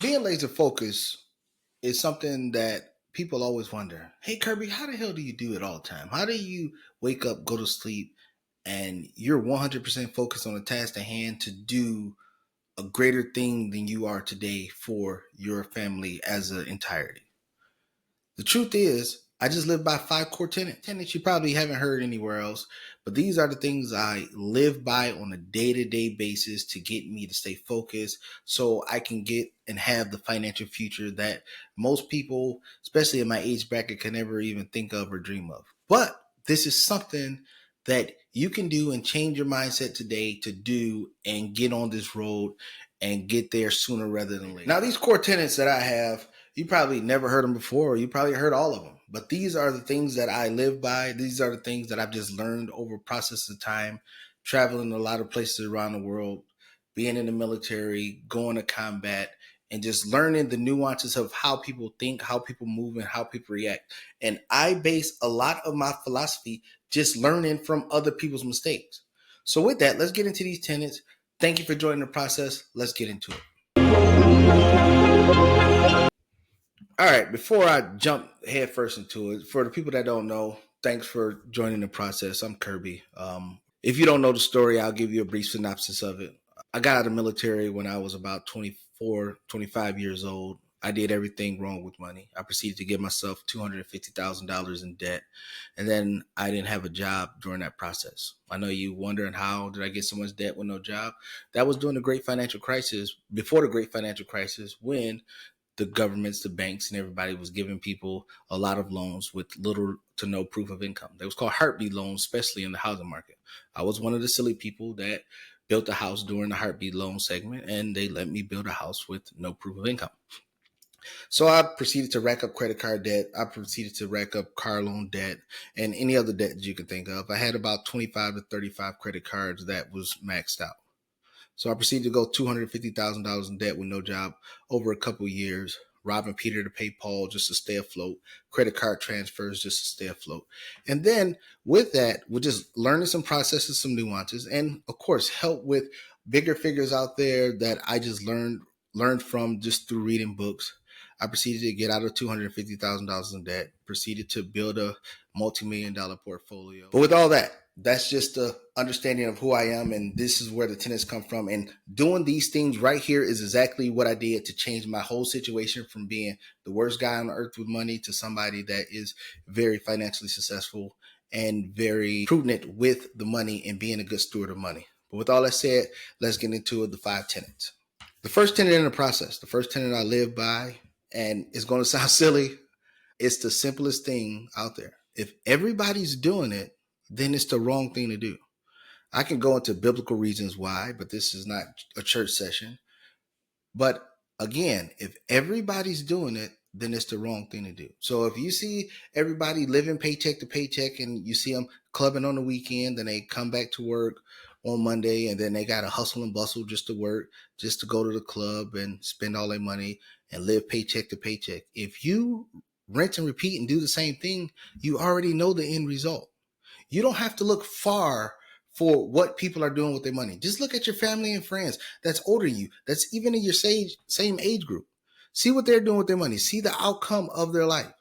Being laser focused is something that people always wonder. Hey, Kirby, how the hell do you do it all the time? How do you wake up, go to sleep, and you're 100% focused on a task at hand to do a greater thing than you are today for your family as an entirety? The truth is, I just live by 5 core tenets. Tenets you probably haven't heard anywhere else, but these are the things I live by on a day-to-day basis to get me to stay focused so I can get and have the financial future that most people, especially in my age bracket, can never even think of or dream of. But this is something that you can do and change your mindset today to do and get on this road and get there sooner rather than later. Now, these core tenets that I have, you probably never heard them before, or you probably heard all of them. But these are the things that I live by. These are the things that I've just learned over a process of time, traveling a lot of places around the world, being in the military, going to combat, and just learning the nuances of how people think, how people move, and how people react. And I base a lot of my philosophy just learning from other people's mistakes. So with that, let's get into these tenets. Thank you for joining the process. Let's get into it. All right, before I jump headfirst into it, for the people that don't know, thanks for joining the process. I'm Kirby. If you don't know the story, I'll give you a brief synopsis of it. I got out of the military when I was about 24, 25 years old. I did everything wrong with money. I proceeded to get myself $250,000 in debt, and then I didn't have a job during that process. I know you wondering, how did I get so much debt with no job? That was during the great financial crisis, before the great financial crisis, when the governments, the banks, and everybody was giving people a lot of loans with little to no proof of income. They was called heartbeat loans, especially in the housing market. I was one of the silly people that built a house during the heartbeat loan segment, and they let me build a house with no proof of income. So I proceeded to rack up credit card debt. I proceeded to rack up car loan debt and any other debt that you can think of. I had about 25 to 35 credit cards that was maxed out. So I proceeded to go $250,000 in debt with no job over a couple of years, robbing Peter to pay Paul just to stay afloat, credit card transfers just to stay afloat. And then with that, we're just learning some processes, some nuances, and of course, help with bigger figures out there that I just learned from just through reading books. I proceeded to get out of $250,000 in debt, proceeded to build a multi-million-dollar portfolio. But with all that, that's just the understanding of who I am, and this is where the tenets come from. And doing these things right here is exactly what I did to change my whole situation from being the worst guy on earth with money to somebody that is very financially successful and very prudent with the money and being a good steward of money. But with all that said, let's get into the 5 tenets. The first tenet in the process, the first tenet I live by, and it's going to sound silly, it's the simplest thing out there. If everybody's doing it, then it's the wrong thing to do. I can go into biblical reasons why, but this is not a church session. But again, if everybody's doing it, then it's the wrong thing to do. So if you see everybody living paycheck to paycheck and you see them clubbing on the weekend, then they come back to work on Monday and then they got to hustle and bustle just to work, just to go to the club and spend all their money and live paycheck to paycheck. If you rinse and repeat and do the same thing, you already know the end result. You don't have to look far for what people are doing with their money. Just look at your family and friends that's older than you, that's even in your same age group. See what they're doing with their money. See the outcome of their life.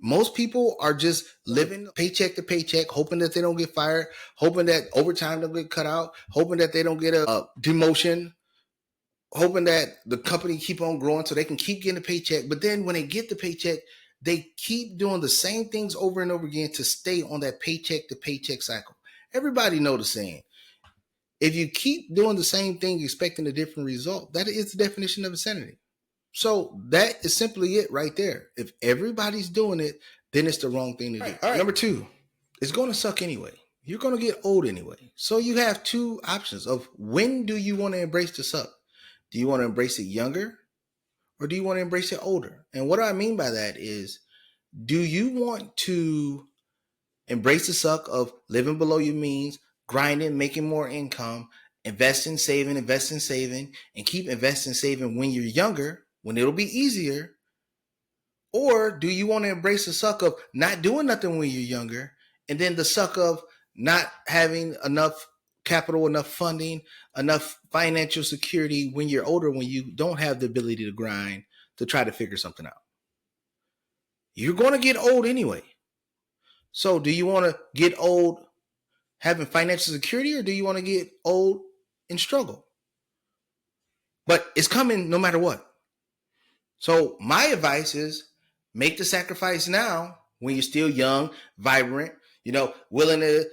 Most people are just living paycheck to paycheck, hoping that they don't get fired, hoping that overtime don't get cut out, hoping that they don't get a demotion, hoping that the company keep on growing so they can keep getting a paycheck. But then when they get the paycheck, they keep doing the same things over and over again to stay on that paycheck to paycheck cycle. Everybody know the saying. If you keep doing the same thing expecting a different result, that is the definition of insanity. So that is simply it right there. If everybody's doing it, then it's the wrong thing to do. All right. Number 2, it's going to suck anyway. You're going to get old anyway. So you have 2 options of when do you want to embrace the suck? Do you want to embrace it younger or do you want to embrace it older? And what I mean by that is, do you want to embrace the suck of living below your means, grinding, making more income, investing, saving, and keep investing, saving when you're younger, when it'll be easier? Or do you want to embrace the suck of not doing nothing when you're younger, and then the suck of not having enough capital, enough funding, enough financial security when you're older, when you don't have the ability to grind to try to figure something out. You're going to get old anyway. So do you want to get old having financial security, or do you want to get old and struggle? But it's coming no matter what. So my advice is make the sacrifice now when you're still young, vibrant, willing to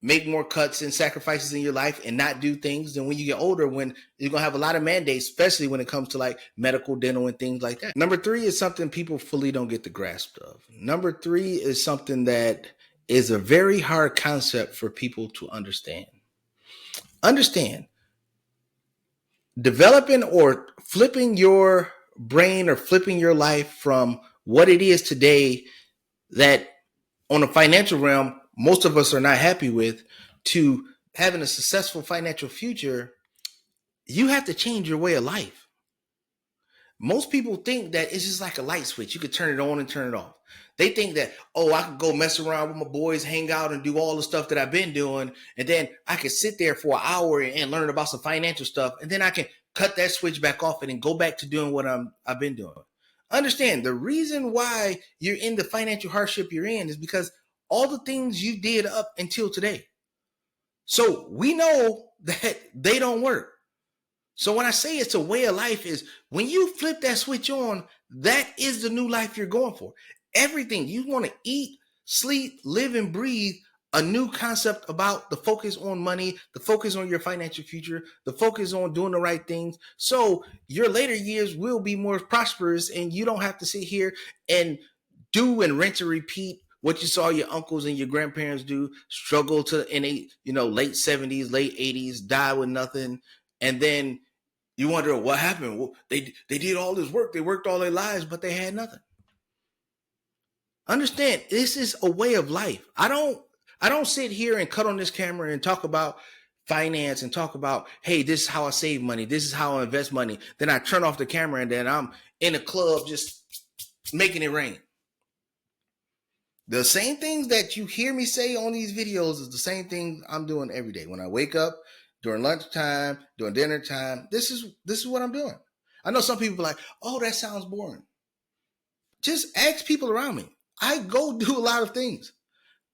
make more cuts and sacrifices in your life and not do things than when you get older, when you're going to have a lot of mandates, especially when it comes to like medical, dental, and things like that. Number 3 is something people fully don't get the grasp of. Number 3 is something that is a very hard concept for people to understand. Understand, developing or flipping your brain or flipping your life from what it is today that on a financial realm, most of us are not happy with, to having a successful financial future, you have to change your way of life. Most people think that it's just like a light switch. You could turn it on and turn it off. They think that, I could go mess around with my boys, hang out and do all the stuff that I've been doing. And then I could sit there for an hour and learn about some financial stuff. And then I can cut that switch back off and then go back to doing what I've been doing. Understand, the reason why you're in the financial hardship you're in is because all the things you did up until today. So we know that they don't work. So when I say it's a way of life, is when you flip that switch on, that is the new life you're going for. Everything you want to eat, sleep, live, and breathe, a new concept about the focus on money, the focus on your financial future, the focus on doing the right things. So your later years will be more prosperous, and you don't have to sit here and do and rinse and repeat what you saw your uncles and your grandparents do, struggle to in a late 70s, late 80s, die with nothing, and then you wonder what happened. Well, they did all this work, they worked all their lives, but they had nothing. Understand, this is a way of life. I don't sit here and cut on this camera and talk about finance and talk about, hey, this is how I save money, this is how I invest money. Then I turn off the camera and then I'm in a club just making it rain. The same things that you hear me say on these videos is the same thing I'm doing every day. When I wake up, during lunchtime, during dinner time, this is what I'm doing. I know some people are like, oh, that sounds boring. Just ask people around me. I go do a lot of things,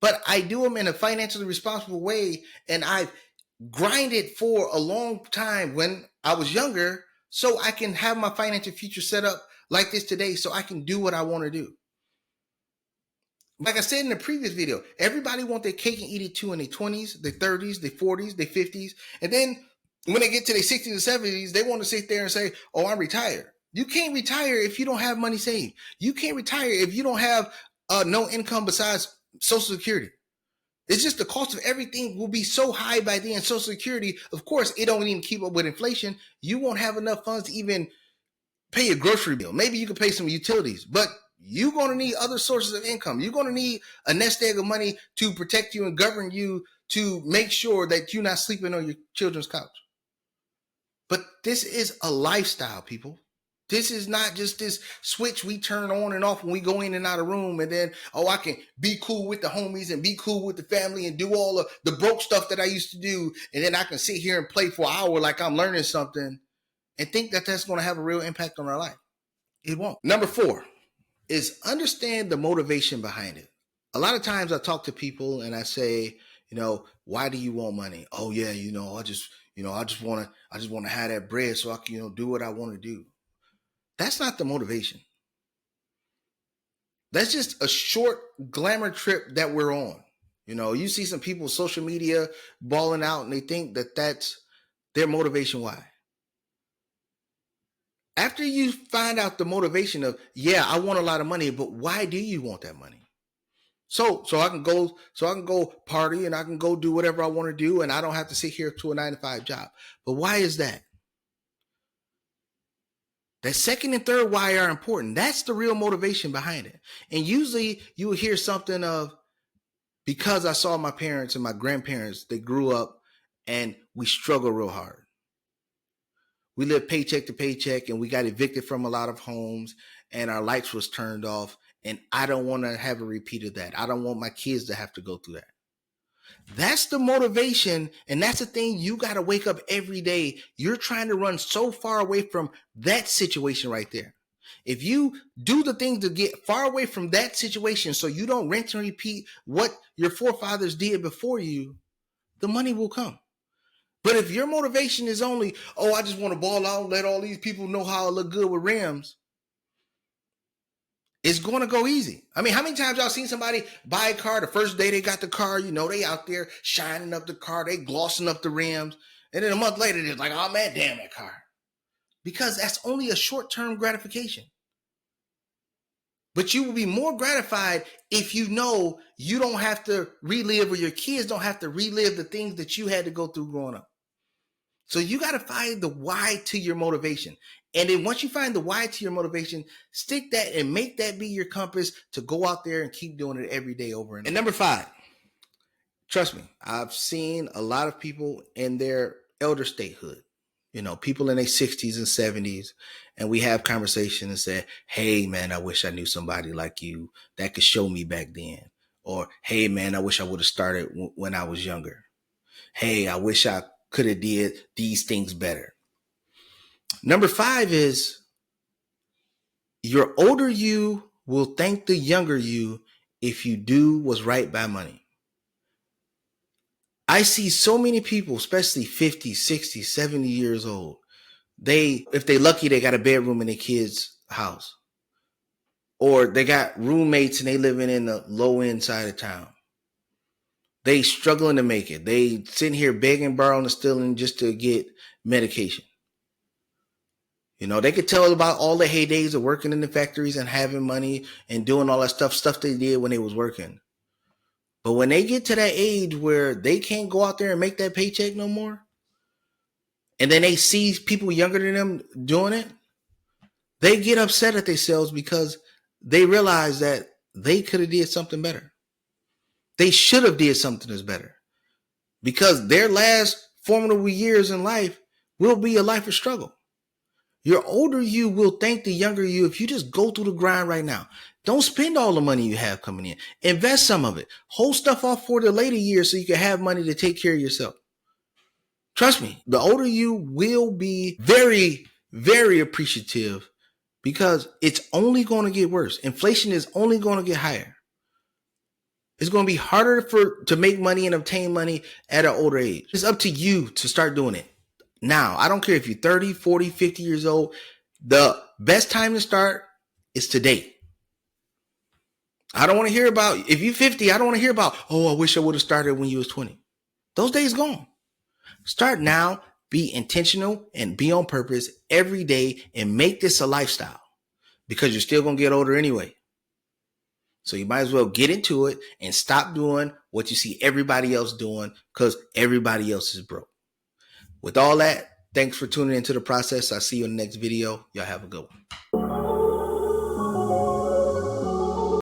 but I do them in a financially responsible way. And I've grinded for a long time when I was younger, so I can have my financial future set up like this today, so I can do what I want to do. Like I said in the previous video, everybody want their cake and eat it too in their 20s, their 30s, their 40s, their 50s. And then when they get to their 60s and 70s, they want to sit there and say, oh, I'm retired. You can't retire if you don't have money saved. You can't retire if you don't have no income besides Social Security. It's just the cost of everything will be so high by then. Social Security, of course, it don't even keep up with inflation. You won't have enough funds to even pay a grocery bill. Maybe you can pay some utilities, but you're going to need other sources of income. You're going to need a nest egg of money to protect you and govern you, to make sure that you're not sleeping on your children's couch. But this is a lifestyle, people. This is not just this switch we turn on and off when we go in and out of room, and then, I can be cool with the homies and be cool with the family and do all of the broke stuff that I used to do, and then I can sit here and play for an hour like I'm learning something and think that that's going to have a real impact on our life. It won't. Number 4 is understand the motivation behind it. A lot of times I talk to people and I say, why do you want money? Oh yeah, I just want to have that bread so I can, do what I want to do. That's not the motivation. That's just a short glamour trip that we're on. You see some people social media balling out and they think that that's their motivation. Why? After you find out the motivation of, I want a lot of money, but why do you want that money? So I can go party and I can go do whatever I want to do, and I don't have to sit here to a 9-to-5 job. But why is that? That second and third why are important. That's the real motivation behind it. And usually you will hear something of, because I saw my parents and my grandparents, they grew up and we struggle real hard. We lived paycheck to paycheck and we got evicted from a lot of homes and our lights was turned off. And I don't want to have a repeat of that. I don't want my kids to have to go through that. That's the motivation, and that's the thing you got to wake up every day. You're trying to run so far away from that situation right there. If you do the things to get far away from that situation so you don't rinse and repeat what your forefathers did before you, the money will come. But if your motivation is only, oh, I just want to ball out, let all these people know how I look good with rims, it's going to go easy. I mean, how many times y'all seen somebody buy a car the first day they got the car, they out there shining up the car, they glossing up the rims. And then a month later, they're like, oh man, damn that car. Because that's only a short-term gratification. But you will be more gratified if you know you don't have to relive, or your kids don't have to relive the things that you had to go through growing up. So you got to find the why to your motivation. And then once you find the why to your motivation, stick that and make that be your compass to go out there and keep doing it every day over and over. And number 5, trust me, I've seen a lot of people in their elder statehood, people in their 60s and 70s, and we have conversations and say, hey man, I wish I knew somebody like you that could show me back then. Or, hey man, I wish I would have started when I was younger. Hey, I wish I could have did these things better. Number 5 is your older you will thank the younger you if you do what's right by money. I see so many people, especially 50, 60, 70 years old. If they're lucky, they got a bedroom in their kid's house. Or they got roommates and they living in the low end side of town. They struggling to make it. They sitting here begging, borrowing, and stealing just to get medication. They could tell about all the heydays of working in the factories and having money and doing all that stuff they did when they was working. But when they get to that age where they can't go out there and make that paycheck no more, and then they see people younger than them doing it, they get upset at themselves because they realize that they could have did something better. They should have did something that's better, because their last formidable years in life will be a life of struggle. Your older you will thank the younger you if you just go through the grind right now. Don't spend all the money you have coming in. Invest some of it. Hold stuff off for the later years so you can have money to take care of yourself. Trust me, the older you will be very, very appreciative, because it's only going to get worse. Inflation is only going to get higher. It's going to be harder to make money and obtain money at an older age. It's up to you to start doing it now. I don't care if you're 30, 40, 50 years old. The best time to start is today. I don't want to hear about, if you're 50, I don't want to hear about, oh, I wish I would have started when you was 20. Those days gone. Start now, be intentional, and be on purpose every day, and make this a lifestyle, because you're still going to get older anyway. So you might as well get into it and stop doing what you see everybody else doing, because everybody else is broke. With all that, thanks for tuning into the process. I'll see you in the next video. Y'all have a good one.